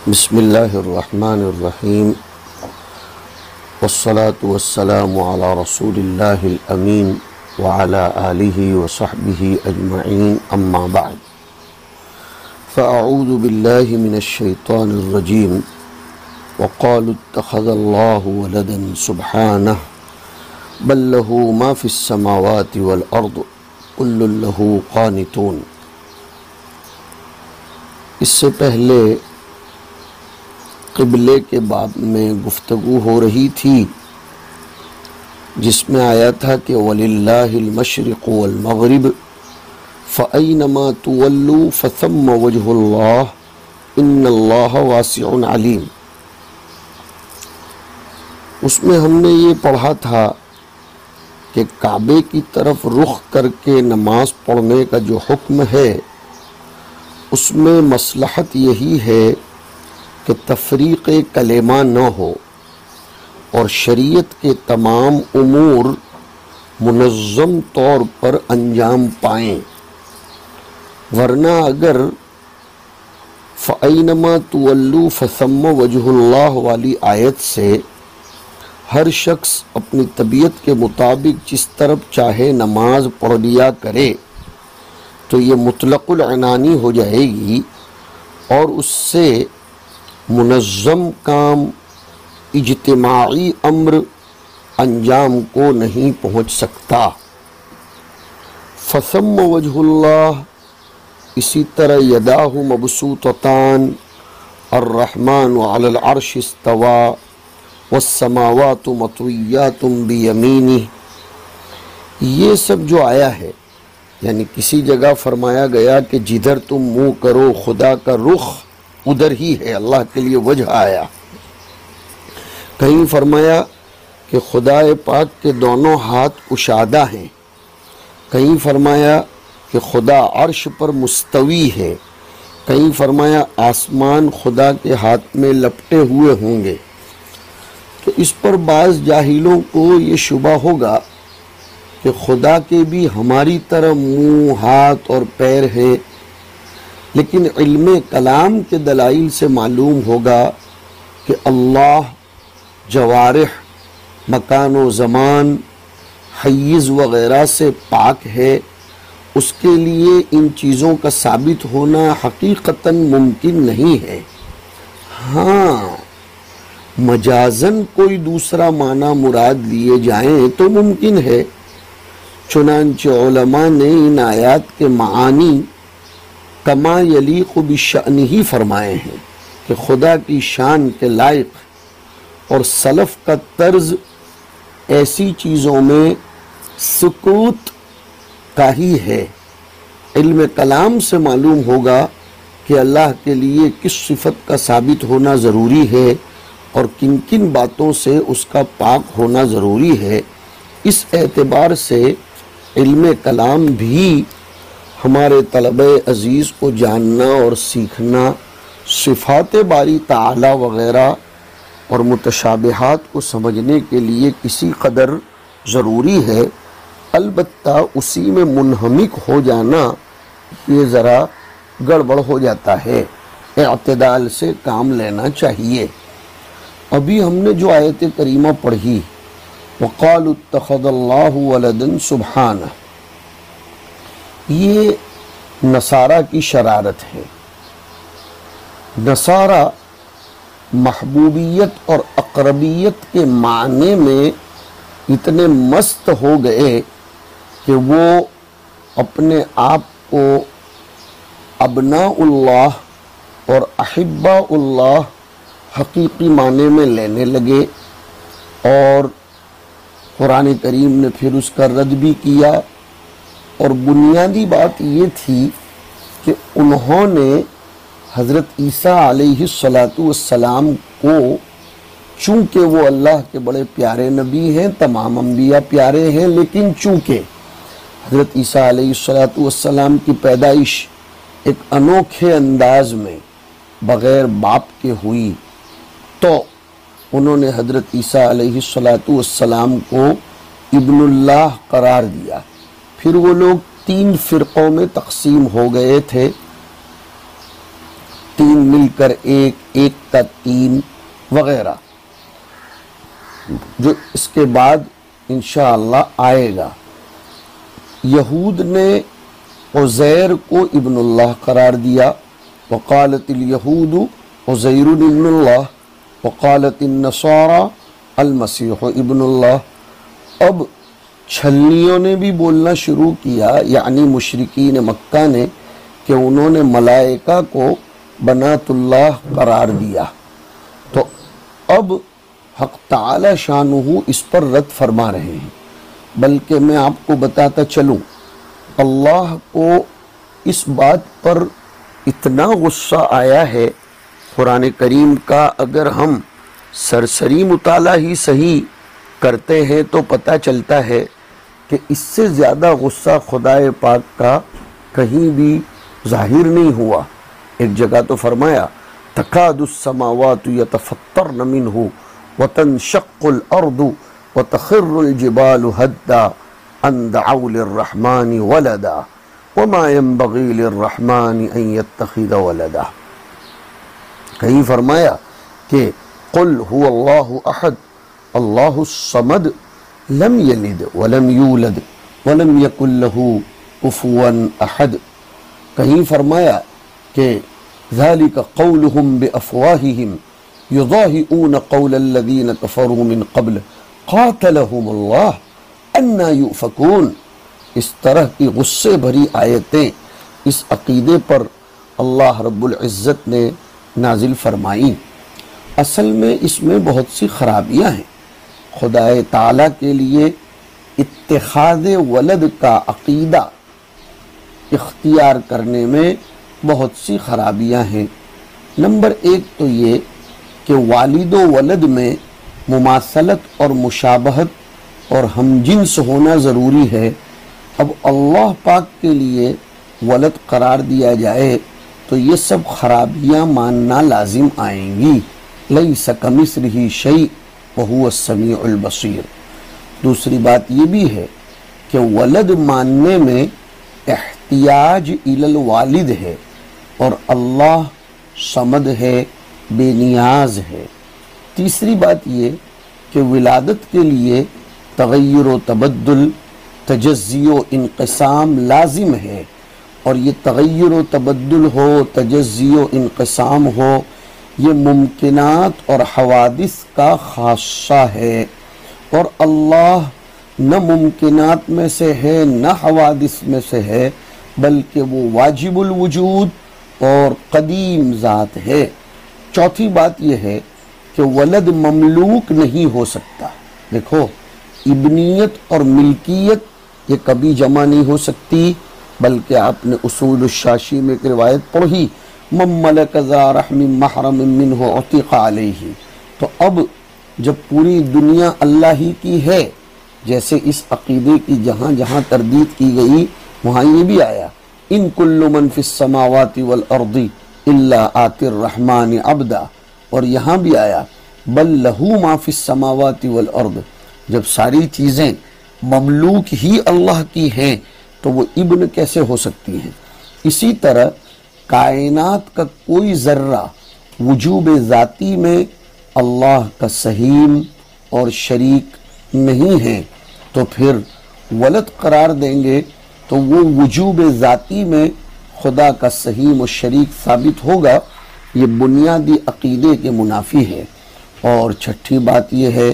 بسم اللہ الرحمن الرحیم والصلاة والسلام علی رسول اللہ الامین وعلی آلہ وصحبہ اجمعین اما بعد فاعوذ باللہ من الشیطان الرجیم وقالوا اتخذ اللہ ولدا سبحانہ بل له ما فی السماوات والارض کل له قانتون۔ اس سے پہلے قبلے کے باب میں گفتگو ہو رہی تھی، جس میں آیا تھا کہ وَلِلَّهِ الْمَشْرِقُ وَالْمَغْرِبُ فَأَيْنَمَا تُوَلُّوا فَثَمَّ وَجْهُ اللَّهِ إِنَّ اللَّهَ وَاسِعٌ عَلِيمٌ۔ اس میں ہم نے یہ پڑھا تھا کہ کعبے کی طرف رخ کر کے نماز پڑھنے کا جو حکم ہے، اس میں مصلحت یہی ہے کہ تفریق کلمہ نہ ہو اور شریعت کے تمام امور منظم طور پر انجام پائیں، ورنہ اگر فَأَيْنَمَا تُوَلُّوا فَثَمَّ وَجْهُ اللَّهِ والی آیت سے ہر شخص اپنی طبیعت کے مطابق جس طرف چاہے نماز پڑھ لیا کرے تو یہ مطلق العنانی ہو جائے گی اور اس سے منظم کام، اجتماعی امر انجام کو نہیں پہنچ سکتا۔ فثم وجہ اللہ، اسی طرح یداہ مبسوطتان، الرحمن علی العرش استوى والسماوات مطویات بیمینہ، یہ سب جو آیا ہے، یعنی کسی جگہ فرمایا گیا کہ جدھر تم منہ کرو خدا کا رخ ادھر ہی ہے، اللہ کے لیے وجہ آیا۔ کہیں فرمایا کہ خدا پاک کے دونوں ہاتھ کشادہ ہیں، کہیں فرمایا کہ خدا عرش پر مستوی ہے، کہیں فرمایا آسمان خدا کے ہاتھ میں لپٹے ہوئے ہوں گے۔ تو اس پر بعض جاہلوں کو یہ شبہ ہوگا کہ خدا کے بھی ہماری طرح منہ، ہاتھ اور پیر ہیں، لیکن علم کلام کے دلائل سے معلوم ہوگا کہ اللہ جوارح، مکان و زمان، حیز وغیرہ سے پاک ہے، اس کے لیے ان چیزوں کا ثابت ہونا حقیقتاً ممکن نہیں ہے۔ ہاں، مجازاً کوئی دوسرا معنی مراد لیے جائیں تو ممکن ہے، چنانچہ علماء نے ان آیات کے معانی کما یلیق بشأنہ ہی فرمائے ہیں کہ خدا کی شان کے لائق، اور سلف کا طرز ایسی چیزوں میں سکوت کا ہی ہے۔ علم کلام سے معلوم ہوگا کہ اللہ کے لیے کس صفت کا ثابت ہونا ضروری ہے اور کن کن باتوں سے اس کا پاک ہونا ضروری ہے۔ اس اعتبار سے علم کلام بھی ہمارے طلبہ عزیز کو جاننا اور سیکھنا، صفات باری تعالی وغیرہ اور متشابہات کو سمجھنے کے لیے کسی قدر ضروری ہے، البتہ اسی میں منہمک ہو جانا یہ ذرا گڑبڑ ہو جاتا ہے، اعتدال سے کام لینا چاہیے۔ ابھی ہم نے جو آیت کریمہ پڑھی وَقَالُوا اتَّخَذَ اللَّهُ وَلَدًا سُبْحَانَهُ، یہ نصارہ کی شرارت ہے۔ نصارہ محبوبیت اور اقربیت کے معنی میں اتنے مست ہو گئے کہ وہ اپنے آپ کو ابناء اللہ اور احباء اللہ حقیقی معنی میں لینے لگے، اور قرآن کریم نے پھر اس کا رد بھی کیا۔ اور بنیادی بات یہ تھی کہ انہوں نے حضرت عیسیٰ علیہ السلام کو، چونکہ وہ اللہ کے بڑے پیارے نبی ہیں، تمام انبیاء پیارے ہیں، لیکن چونکہ حضرت عیسیٰ علیہ السلام کی پیدائش ایک انوکھے انداز میں بغیر باپ کے ہوئی، تو انہوں نے حضرت عیسیٰ علیہ السلام کو ابن اللہ قرار دیا۔ پھر وہ لوگ 3 فرقوں میں تقسیم ہو گئے تھے، 3 مل کر ایک، ایک کا تین وغیرہ، جو اس کے بعد انشاءاللہ آئے گا۔ یہود نے عزیر کو ابن اللہ قرار دیا، وقالت الیہود عزیر ابن اللہ وقالت النصارى المسیح ابن اللہ۔ اب چھلنیوں نے بھی بولنا شروع کیا، یعنی مشرکین مکہ نے، کہ انہوں نے ملائکہ کو بنات اللہ قرار دیا۔ تو اب حق تعالی شانہ اس پر رد فرما رہے ہیں۔ بلکہ میں آپ کو بتاتا چلوں، اللہ کو اس بات پر اتنا غصہ آیا ہے قرآن کریم کا، اگر ہم سرسری مطالعہ ہی صحیح کرتے ہیں تو پتہ چلتا ہے کہ اس سے زیادہ غصہ خدائے پاک کا کہیں بھی ظاہر نہیں ہوا۔ ایک جگہ تو فرمایا تکاد السماوات یتفطرن منہ وتنشق الارض وتخر الجبال ہدا ان دعوا للرحمن ولدا وما ينبغي للرحمن ان يتخذ ولدا۔ کہیں فرمایا کہ قل هو اللہ احد اللہ الصمد لم یلد ولم یولد ولم یکن له کفوا احد۔ کہیں فرمایا کہ ذالک قولہم بافواہہم یضاہئون قول الذین کفروا من قبل قاتلہم اللہ انا یؤفکون۔ اس طرح کی غصے بھری آیتیں اس عقیدے پر اللہ رب العزت نے نازل فرمائیں۔ اصل میں اس میں بہت سی خرابیاں ہیں۔ خدا تعالیٰ کے لیے اتخاذ ولد کا عقیدہ اختیار کرنے میں بہت سی خرابیاں ہیں۔ نمبر ایک تو یہ کہ والد و ولد میں مماثلت اور مشابہت اور ہم جنس ہونا ضروری ہے۔ اب اللہ پاک کے لیے ولد قرار دیا جائے تو یہ سب خرابیاں ماننا لازم آئیں گی۔ لیس کمثلہ شیء وہو السمیع البصیر۔ دوسری بات یہ بھی ہے کہ ولد ماننے میں احتیاج الی الوالد ہے، اور اللہ صمد ہے، بے نیاز ہے۔ تیسری بات یہ کہ ولادت کے لیے تغیر و تبدل، تجزی و انقسام لازم ہے، اور یہ تغیر و تبدل ہو، تجزی و انقسام ہو، یہ ممکنات اور حوادث کا خاصہ ہے، اور اللہ نہ ممکنات میں سے ہے نہ حوادث میں سے ہے، بلکہ وہ واجب الوجود اور قدیم ذات ہے۔ چوتھی بات یہ ہے کہ ولد مملوک نہیں ہو سکتا۔ دیکھو، ابنیت اور ملکیت یہ کبھی جمع نہیں ہو سکتی، بلکہ آپ نے اصول الشاشی میں ایک روایت پڑھی، من ملک ذا رحم محرم منہ عتق علیہ۔ تو اب جب پوری دنیا اللہ ہی کی ہے، جیسے اس عقیدے کی جہاں جہاں تردید کی گئی وہاں یہ بھی آیا، ان کل من فی السماوات والارض الا آتی الرحمن عبدا، اور یہاں بھی آیا بل لہ ما فی السماوات والارض۔ جب ساری چیزیں مملوک ہی اللہ کی ہیں تو وہ ابن کیسے ہو سکتی ہیں؟ اسی طرح کائنات کا کوئی ذرہ وجوب ذاتی میں اللہ کا سہیم اور شریک نہیں ہے، تو پھر ولد قرار دیں گے تو وہ وجوب ذاتی میں خدا کا سہیم و شریک ثابت ہوگا۔ یہ بنیادی عقیدے کے منافی ہے۔ اور چھٹی بات یہ ہے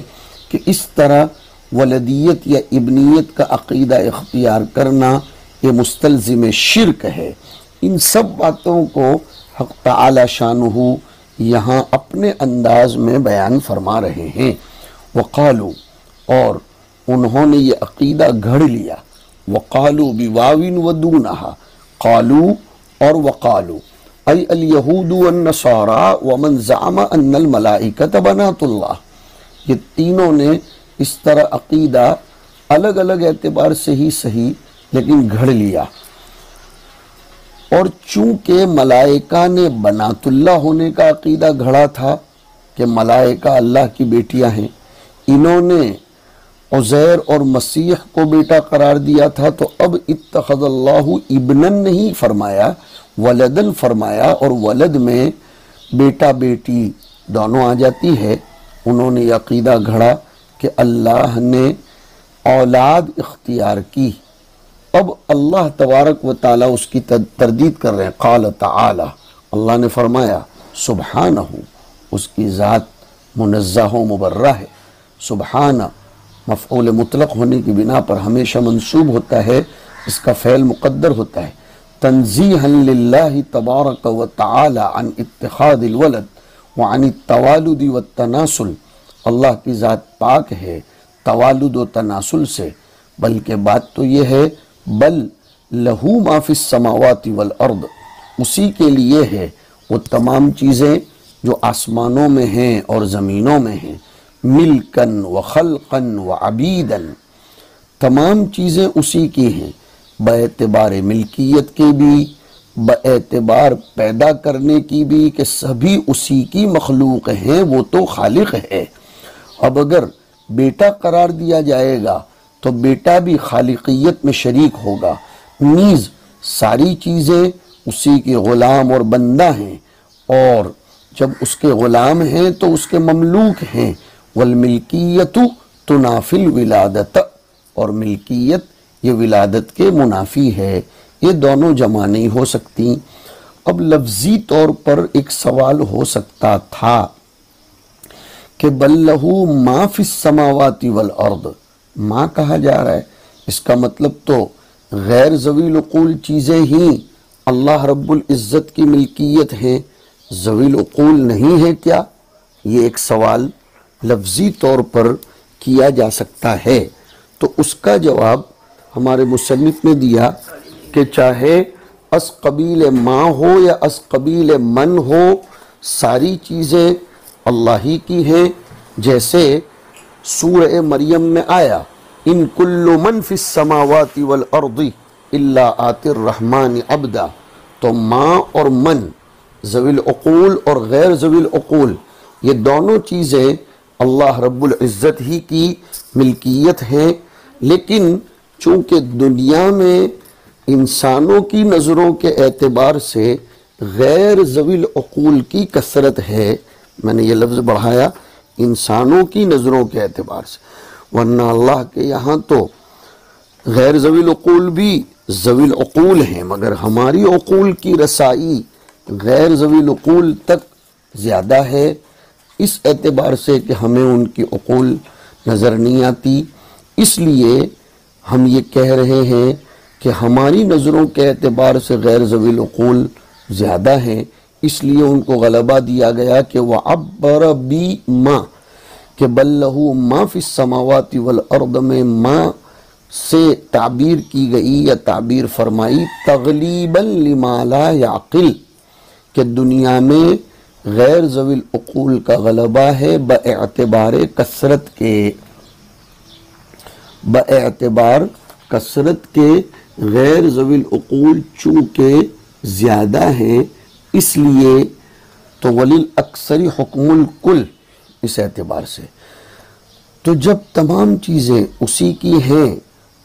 کہ اس طرح ولدیت یا ابنیت کا عقیدہ اختیار کرنا یہ مستلزم شرک ہے۔ ان سب باتوں کو حق تعالی شانہ یہاں اپنے انداز میں بیان فرما رہے ہیں۔ وقالو، اور انہوں نے یہ عقیدہ گھڑ لیا، وقالو بواوین ودونہا، قالو اور وقالو، ای الیہود والنصارى ومن زعم ان الملائکۃ بنات اللہ۔ یہ تینوں نے اس طرح عقیدہ الگ الگ اعتبار سے ہی صحیح لیکن گھڑ لیا، اور چونکہ ملائکہ نے بنات اللہ ہونے کا عقیدہ گھڑا تھا کہ ملائکہ اللہ کی بیٹیاں ہیں، انہوں نے عزیر اور مسیح کو بیٹا قرار دیا تھا، تو اب اتخذ اللہ ابنن نہیں فرمایا، ولدن فرمایا، اور ولد میں بیٹا بیٹی دونوں آ جاتی ہے، انہوں نے یہ عقیدہ گھڑا کہ اللہ نے اولاد اختیار کی، اب اللہ تبارک و تعالیٰ اس کی تردید کر رہے ہیں۔ قال تعالی، اللہ نے فرمایا سبحانہ، اس کی ذات منزہ و مبرہ ہے۔ سبحانہ مفعول مطلق ہونے کی بنا پر ہمیشہ منصوب ہوتا ہے، اس کا فعل مقدر ہوتا ہے۔ تنزیہا للہ تبارک و تعالی عن اتخاذ الولد وعن التوالد والتناسل، اللہ کی ذات پاک ہے توالد و تناسل سے، بلکہ بات تو یہ ہے بل لہو ما فی السماوات والارض، اسی کے لیے ہے وہ تمام چیزیں جو آسمانوں میں ہیں اور زمینوں میں ہیں، ملکن و خلقن و عبیدن، تمام چیزیں اسی کی ہیں، باعتبار ملکیت کے بھی، باعتبار پیدا کرنے کی بھی، کہ سبھی اسی کی مخلوق ہیں، وہ تو خالق ہے۔ اب اگر بیٹا قرار دیا جائے گا تو بیٹا بھی خالقیت میں شریک ہوگا، نیز ساری چیزیں اسی کے غلام اور بندہ ہیں، اور جب اس کے غلام ہیں تو اس کے مملوک ہیں۔ والملکیت تنافی الولادت، اور ملکیت یہ ولادت کے منافی ہے، یہ دونوں جمع نہیں ہو سکتی۔ اب لفظی طور پر ایک سوال ہو سکتا تھا کہ بل لہو ما فی السماوات والارض، ما کہا جا رہا ہے، اس کا مطلب تو غیر ذوی العقول چیزیں ہی اللہ رب العزت کی ملکیت ہیں، ذوی العقول نہیں ہے کیا؟ یہ ایک سوال لفظی طور پر کیا جا سکتا ہے۔ تو اس کا جواب ہمارے مصنف نے دیا کہ چاہے از قبیل ما ہو یا از قبیل من ہو، ساری چیزیں اللہ ہی کی ہیں، جیسے سورہ مریم میں آیا ان کل من فی السماوات والارض الا آتی الرحمن عبدا، تو ما اور من، ذوی العقول اور غیر ذوی العقول، یہ دونوں چیزیں اللہ رب العزت ہی کی ملکیت ہیں، لیکن چونکہ دنیا میں انسانوں کی نظروں کے اعتبار سے غیر ذوی العقول کی کثرت ہے، میں نے یہ لفظ بڑھایا انسانوں کی نظروں کے اعتبار سے، ورنہ اللہ کے یہاں تو غیر ذوی العقول بھی ذوی العقول ہیں، مگر ہماری عقول کی رسائی غیر ذوی العقول تک زیادہ ہے، اس اعتبار سے کہ ہمیں ان کی عقول نظر نہیں آتی۔ اس لیے ہم یہ کہہ رہے ہیں کہ ہماری نظروں کے اعتبار سے غیر ذوی العقول زیادہ ہیں، اس لیے ان کو غلبہ دیا گیا کہ وَعَبَّرَ بِمَا، کہ بل لہو ما فی السماوات والارض میں ما سے تعبیر کی گئی یا تعبیر فرمائی تغلیبا لما لا یعقل، کہ دنیا میں غیر ذوی العقول کا غلبہ ہے باعتبار کثرت کے، باعتبار کثرت کے غیر ذوی العقول چونکہ زیادہ ہیں، اس لیے تو وَلِلْأَكْثَرِ حُكْمُ الْكُلِّ، اس اعتبار سے تو جب تمام چیزیں اسی کی ہیں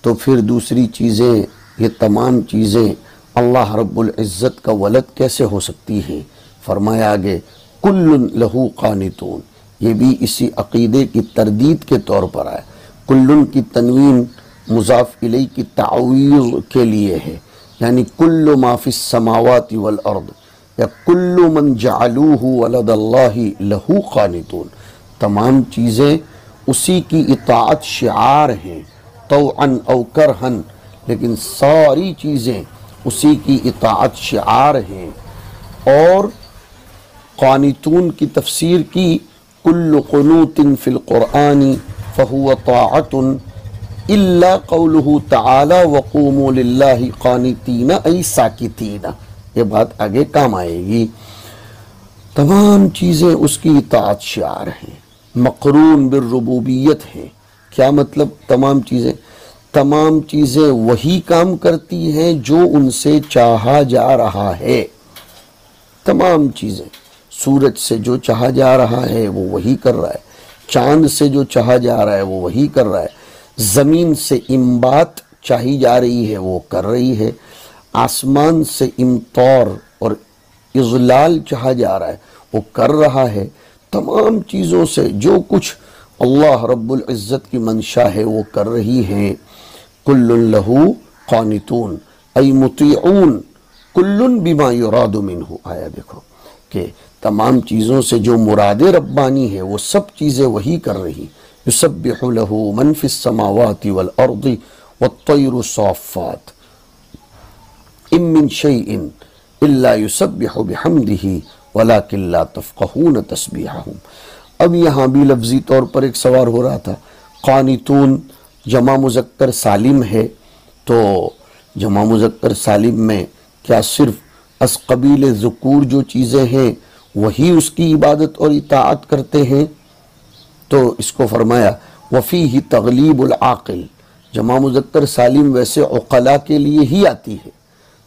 تو پھر دوسری چیزیں، یہ تمام چیزیں اللہ رب العزت کا ولد کیسے ہو سکتی ہیں؟ فرمایا آگے کل لہو قانتون، یہ بھی اسی عقیدے کی تردید کے طور پر آئے۔ کل کی تنوین مضاف الیہ کی تعویض کے لیے ہے، یعنی کل ما فی السماوات والارض یا کل من جعلوہ ولد اللہ لہو قانتون، تمام چیزیں اسی کی اطاعت شعار ہیں، طوعا او کرہن، لیکن ساری چیزیں اسی کی اطاعت شعار ہیں۔ اور قانتون کی تفسیر کی کل قنوت فی القرآن فہو طاعت الا قولہ تعالی وقوموا للہ قانتین ای ساکتین، یہ بات آگے کام آئے گی۔ تمام چیزیں اس کی اطاعت شعار ہیں، مقرون بالربوبیت ہیں۔ کیا مطلب تمام چیزیں وہی کام کرتی ہیں جو ان سے چاہا جا رہا ہے، تمام چیزیں، سورج سے جو چاہا جا رہا ہے وہ وہی کر رہا ہے، چاند سے جو چاہا جا رہا ہے وہ وہی کر رہا ہے، زمین سے انبات چاہی جا رہی ہے وہ کر رہی ہے، آسمان سے امطار اور اضلال چاہا جا رہا ہے وہ کر رہا ہے تمام چیزوں سے جو کچھ اللہ رب العزت کی منشا ہے وہ کر رہی ہیں. کل لہو قانتون ای مطیعون کل بما یراد منہ. آیا دیکھو کہ تمام چیزوں سے جو مراد ربانی ہے وہ سب چیزیں وہی کر رہی. یسبح لہ من فی السماوات والارض والطیر صافات ان من شیء الا یسبح بحمدہ ولکن لا تفقہون تسبیحہم. اب یہاں بھی لفظی طور پر ایک سوال ہو رہا تھا. قانتون جمع مذکر سالم ہے تو جمع مذکر سالم میں کیا صرف از قبیل ذکور جو چیزیں ہیں وہی اس کی عبادت اور اطاعت کرتے ہیں؟ تو اس کو فرمایا وفیہ تغلیب العاقل. جمع مذکر سالم ویسے عقلاء کے لیے ہی آتی ہے،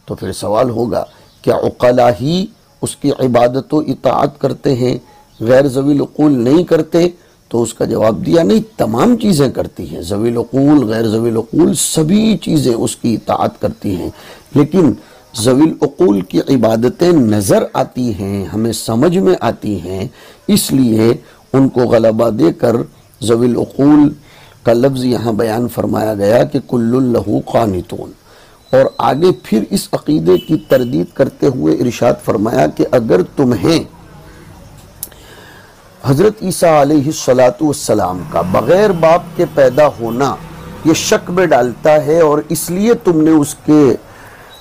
تو پھر سوال ہوگا کیا عقلاء ہی اس کی عبادت و اطاعت کرتے ہیں، غیر ذوی العقول نہیں کرتے؟ تو اس کا جواب دیا نہیں، تمام چیزیں کرتی ہیں، ذوی العقول غیر ذوی العقول سبھی چیزیں اس کی اطاعت کرتی ہیں، لیکن ذوی العقول کی عبادتیں نظر آتی ہیں، ہمیں سمجھ میں آتی ہیں، اس لیے ان کو غلبہ دے کر ذوی العقول کا لفظ یہاں بیان فرمایا گیا کہ کل لہ قانتون. اور آگے پھر اس عقیدے کی تردید کرتے ہوئے ارشاد فرمایا کہ اگر تمہیں حضرت عیسیٰ علیہ السلام کا بغیر باپ کے پیدا ہونا یہ شک میں ڈالتا ہے اور اس لیے تم نے اس کے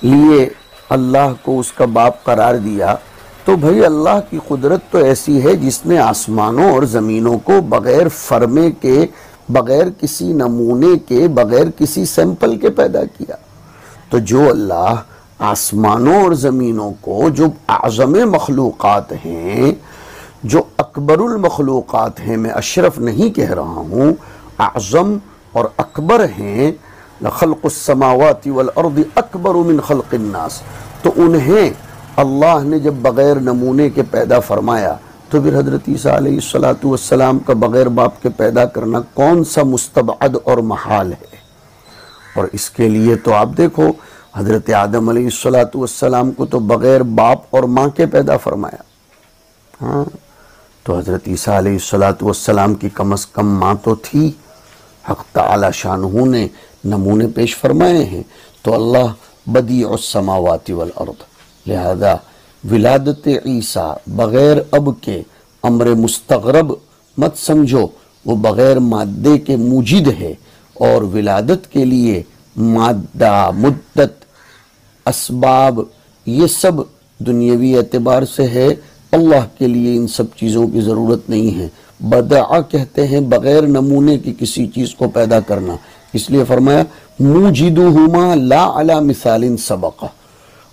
لیے اللہ کو اس کا باپ قرار دیا، تو بھئی اللہ کی قدرت تو ایسی ہے جس نے آسمانوں اور زمینوں کو بغیر فرمے کے، بغیر کسی نمونے کے، بغیر کسی سیمپل کے پیدا کیا. تو جو اللہ آسمانوں اور زمینوں کو جو اعظم مخلوقات ہیں، جو اکبر المخلوقات ہیں، میں اشرف نہیں کہہ رہا ہوں، اعظم اور اکبر ہیں، لخلق السماوات والارض اکبر من خلق الناس، تو انہیں اللہ نے جب بغیر نمونے کے پیدا فرمایا تو پھر حضرت عیسیٰ علیہ السلام کا بغیر باپ کے پیدا کرنا کون سا مستبعد اور محال ہے؟ اور اس کے لیے تو آپ دیکھو حضرت آدم علیہ السلام کو تو بغیر باپ اور ماں کے پیدا فرمایا. ہاں تو حضرت عیسیٰ علیہ السلام کی کم از کم ماں تو تھی. حق تعالی شانہ نے نمونے پیش فرمائے ہیں. تو اللہ بدیع السماوات والارض، لہذا ولادت عیسیٰ بغیر اب کے امر مستغرب مت سمجھو، وہ بغیر مادے کے موجد ہے، اور ولادت کے لیے مادہ، مدت، اسباب یہ سب دنیاوی اعتبار سے ہے. اللہ کے لیے ان سب چیزوں کی ضرورت نہیں ہے. بدع کہتے ہیں بغیر نمونے کی کسی چیز کو پیدا کرنا، اس لیے فرمایا موجدہما لا علی مثال سبق.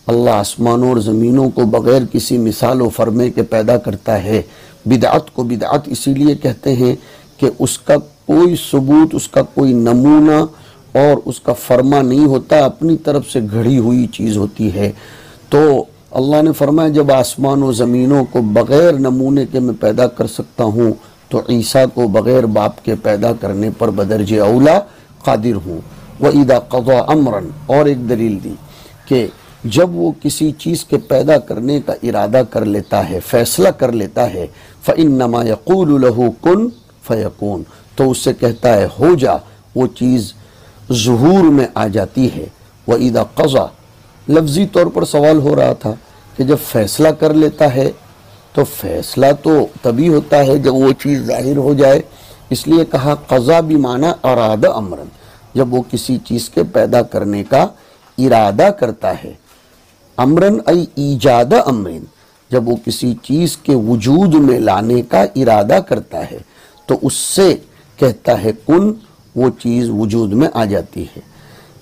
اللہ آسمانوں اور زمینوں کو بغیر کسی مثال و فرمے کے پیدا کرتا ہے. بدعت کو بدعت اسی لیے کہتے ہیں کہ اس کا کوئی ثبوت، اس کا کوئی نمونہ اور اس کا فرما نہیں ہوتا، اپنی طرف سے گھڑی ہوئی چیز ہوتی ہے. تو اللہ نے فرمایا جب آسمان و زمینوں کو بغیر نمونے کے میں پیدا کر سکتا ہوں تو عیسیٰ کو بغیر باپ کے پیدا کرنے پر بدرج اولا قادر ہوں. وَإِذَا قَضَى أَمْرًا، اور ایک دلیل دی کہ جب وہ کسی چیز کے پیدا کرنے کا ارادہ کر لیتا ہے، فیصلہ کر لیتا ہے، فَإِنَّمَا يَقُولُ لَهُ كُن فَيَكُونُ، تو اس سے کہتا ہے ہو جا، وہ چیز ظہور میں آ جاتی ہے. وَإِذَا قَضَى، لفظی طور پر سوال ہو رہا تھا کہ جب فیصلہ کر لیتا ہے تو فیصلہ تو تبھی ہوتا ہے جب وہ چیز ظاہر ہو جائے، اس لیے کہا قضا بمعنی اراد امرن، جب وہ کسی چیز کے پیدا کرنے کا ارادہ کرتا ہے. امرن ای ایجاد امرن، جب وہ کسی چیز کے وجود میں لانے کا ارادہ کرتا ہے تو اس سے کہتا ہے کن، وہ چیز وجود میں آ جاتی ہے.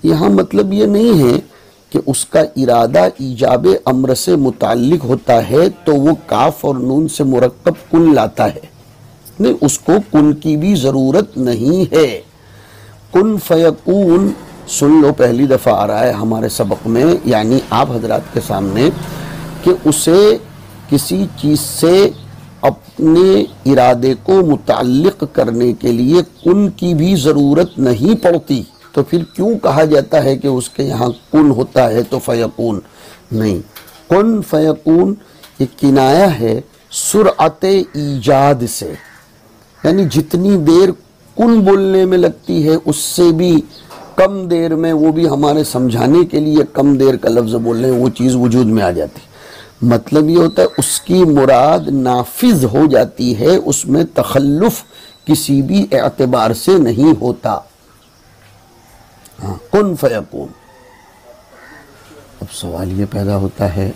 یہاں مطلب یہ نہیں ہے کہ اس کا ارادہ ایجاب امر سے متعلق ہوتا ہے تو وہ کاف اور نون سے مرکب کن لاتا ہے، نہیں، اس کو کن کی بھی ضرورت نہیں ہے. کن فیکون سن لو، پہلی دفعہ آ رہا ہے ہمارے سبق میں، یعنی آپ حضرات کے سامنے، کہ اسے کسی چیز سے اپنے ارادے کو متعلق کرنے کے لیے کن کی بھی ضرورت نہیں پڑتی. تو پھر کیوں کہا جاتا ہے کہ اس کے یہاں کن ہوتا ہے تو فیکون نہیں؟ کن فیکون یہ کنایہ ہے سرعت ایجاد سے، یعنی جتنی دیر کن بولنے میں لگتی ہے اس سے بھی کم دیر میں، وہ بھی ہمارے سمجھانے کے لیے کم دیر کا لفظ بول رہے ہیں، وہ چیز وجود میں آ جاتی. مطلب یہ ہوتا ہے اس کی مراد نافذ ہو جاتی ہے، اس میں تخلف کسی بھی اعتبار سے نہیں ہوتا. کن فیکون. اب سوال یہ پیدا ہوتا ہے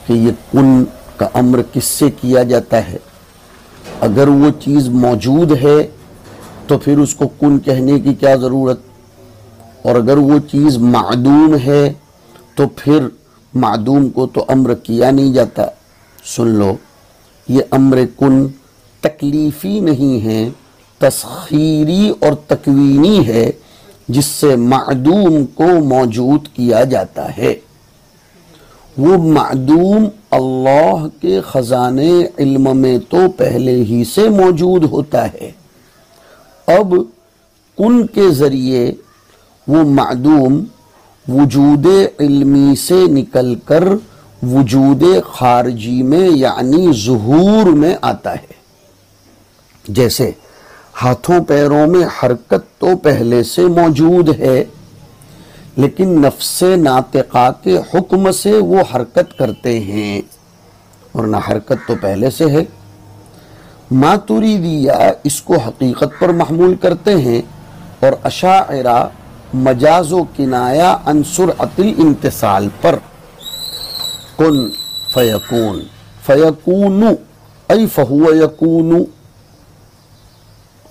کہ یہ کن کا امر کس سے کیا جاتا ہے؟ اگر وہ چیز موجود ہے تو پھر اس کو کن کہنے کی کیا ضرورت، اور اگر وہ چیز معدوم ہے تو پھر معدوم کو تو امر کیا نہیں جاتا. سن لو، یہ امر کن تکلیفی نہیں ہے، تسخیری اور تکوینی ہے، جس سے معدوم کو موجود کیا جاتا ہے. وہ معدوم اللہ کے خزانے علم میں تو پہلے ہی سے موجود ہوتا ہے. اب کن کے ذریعے وہ معدوم وجود علمی سے نکل کر وجود خارجی میں یعنی ظہور میں آتا ہے. جیسے ہاتھوں پیروں میں حرکت تو پہلے سے موجود ہے، لیکن نفس ناطقہ کے حکم سے وہ حرکت کرتے ہیں، ورنہ حرکت تو پہلے سے ہے. ماتریدیہ اس کو حقیقت پر محمول کرتے ہیں، اور اشاعرہ مجاز و کنایہ عن سرعت الامتثال پر. کن فیکون، فیکون ای فہو یکون،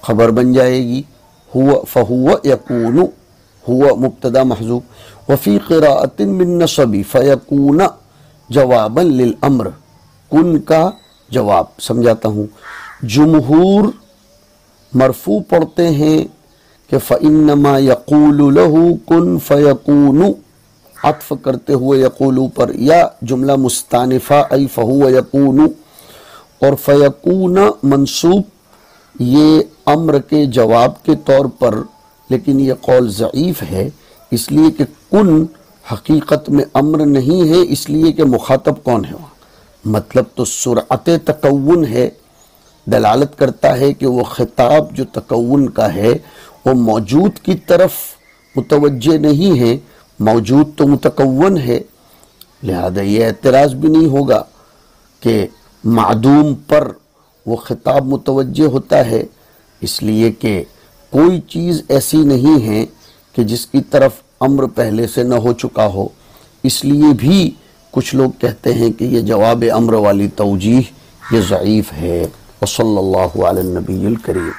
خبر بن جائے گی ہوا فہو یکون، ہوا مبتدا محذوف. وفی قراءۃ بالنصب فیکون جوابا للامر، کن کا جواب. سمجھاتا ہوں، جمہور مرفوع پڑھتے ہیں کہ فإنما یقول له کن فیکون، عطف کرتے ہوئے یقولو پر، یا جملہ مستانفہ ای فہو یکون، اور فیکون منصوب یہ امر کے جواب کے طور پر. لیکن یہ قول ضعیف ہے، اس لیے کہ کن حقیقت میں امر نہیں ہے، اس لیے کہ مخاطب کون ہے وہاں. مطلب تو سرعت تکون ہے، دلالت کرتا ہے کہ وہ خطاب جو تکون کا ہے وہ موجود کی طرف متوجہ نہیں ہے، موجود تو متکون ہے. لہذا یہ اعتراض بھی نہیں ہوگا کہ معدوم پر وہ خطاب متوجہ ہوتا ہے، اس لیے کہ کوئی چیز ایسی نہیں ہے کہ جس کی طرف امر پہلے سے نہ ہو چکا ہو. اس لیے بھی کچھ لوگ کہتے ہیں کہ یہ جواب امر والی توجیہ یہ ضعیف ہے. وصلی اللہ علی النبی الکریم.